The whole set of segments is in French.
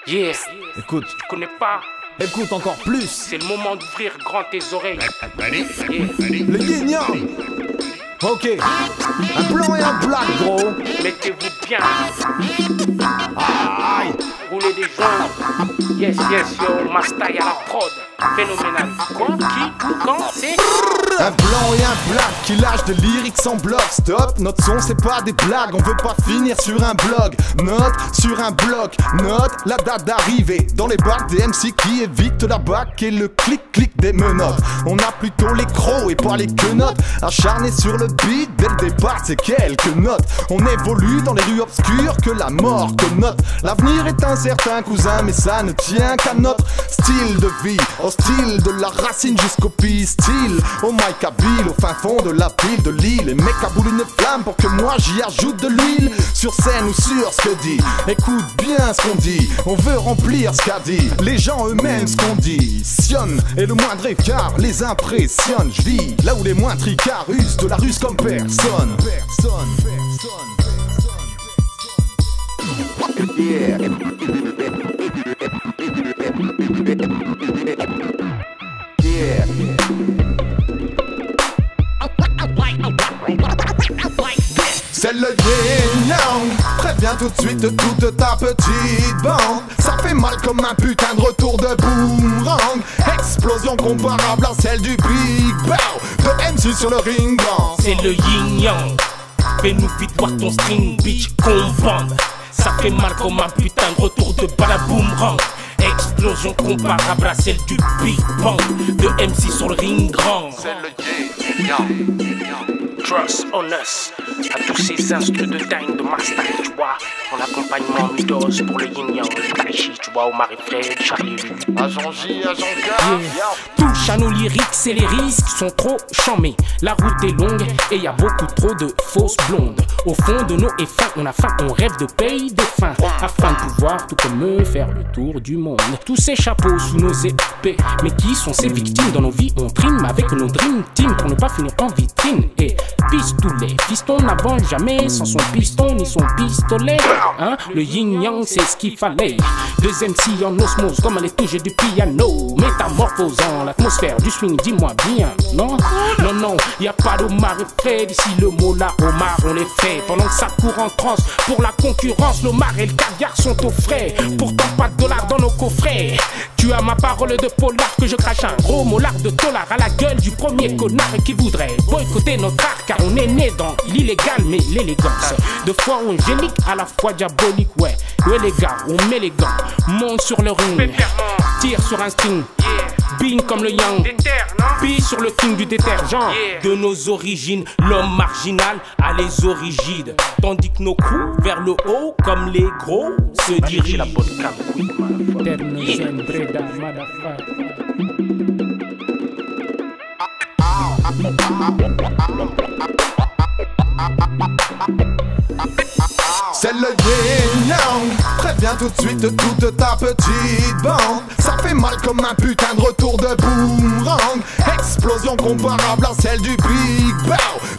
Yeah, Écoute, tu connais pas? écoute encore plus. C'est le moment d'ouvrir grand tes oreilles. Yeah. Le yin yang. Ok. Un blanc et un black, gros. Mettez-vous bien, Aïe. roulez des jambes. Yes, yo, Mastaï à la prod. Phénoménal. Quoi? Qui? Où? Quand? C'est? Un blanc et un black qui lâche des lyrics en bloc. Stop, notre son c'est pas des blagues. On veut pas finir sur un blog. Note sur un bloc. Note la date d'arrivée. Dans les bacs des MC qui évitent la bac et le clic-clic des menottes. On a plutôt les crocs et pas les quenottes. Acharnés sur le beat dès le départ, c'est quelques notes. On évolue dans les rues obscures que la mort connote. L'avenir est incertain, cousin, mais ça ne tient qu'à notre style de vie. Hostile de la racine jusqu'au pistil. Au mic à Bill, au fin fond de la ville de Lille. Les mecs aboulent une flamme pour que moi j'y ajoute de l'huile. Sur scène ou sur ce que dit. Écoute bien ce qu'on dit. On veut remplir ce qu'a dit. Les gens eux-mêmes ce qu'on dit. Sionne et le moindre écart les impressionne. Je vis là où les moindres tricards usent de la ruse comme personne. Yeah. Yeah. C'est le yin-yang. Préviens tout de suite toute ta petite bande. Ça fait mal comme un putain de retour de boomerang. Explosion comparable à celle du Big Bow de MC sur le ring band. C'est le yin-yang. Fais-nous vite voir ton string, bitch, qu'on bande. Ça fait mal comme un putain de retour de boomerang. Explosion comparable à celle du Big Bang de MC sur le ring grand. C'est le yin-yang. Trust on us. À tous ces instrus de dingue de Mastaï, tu vois. En accompagnement Midos pour le yin-yang, le Tachi, tu vois, Omar et Fred, Charlie et Lulu. Agent J, agent K. Touche à nos lyrics et les risques sont trop chambés. La route est longue et y a beaucoup trop de fausses blondes. Au fond de nos effets, on a faim, on rêve de pays de faim. Afin de pouvoir, tout comme eux, faire le tour du monde. Tous ces chapeaux sous nos épées. Mais qui sont ces victimes dans nos vies? On trime avec nos dream team pour ne pas finir en vitrine. Et pistoulet, piston n'avance jamais sans son piston ni son pistolet. Hein? Le yin-yang c'est ce qu'il fallait. Deux MC en osmose comme les touches du piano. Métamorphosant l'atmosphère du swing, dis-moi bien. Non, non, non, y a pas d'Omar et Fred. Ici le mot là, Omar on les fait. Pendant que ça court en transe, pour la concurrence, l'Omar et le caviar sont au frais. Pourtant pas de dollars dans nos coffrets. Tu as ma parole de polar que je crache un gros molar de dollar à la gueule du premier connard qui voudrait boycotter notre art. Car on est né dans l'illégal mais l'élégance. De fois angélique à la fois diabolique. Ouais, ouais les gars, on met les gants. Monte sur le ring, tire sur un string. Bing comme le yang, pis sur le king du détergent. De nos origines, l'homme marginal a les origides. Tandis que nos coups vers le haut, comme les gros, se dirigent. La bonne C'est le yin-yang. Préviens tout de suite toute ta petite bande. Ça fait mal comme un putain de retour de boomerang. Explosion comparable à celle du Big Bow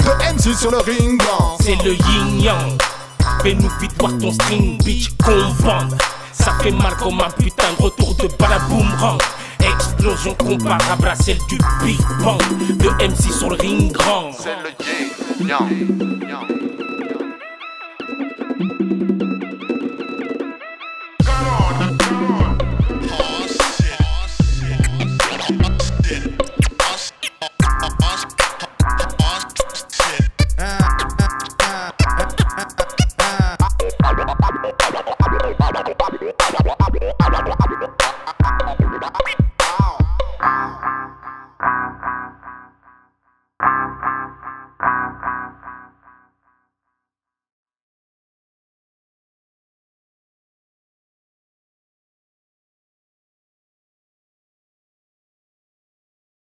de MC sur le ring band. C'est le yin-yang. Fais-nous vite voir ton string, bitch, qu'on bande. Ça fait mal comme un putain de retour de boomerang. Explosion comparable à celle du Big Bang de MC sur le ring grand. C'est le yin-yang.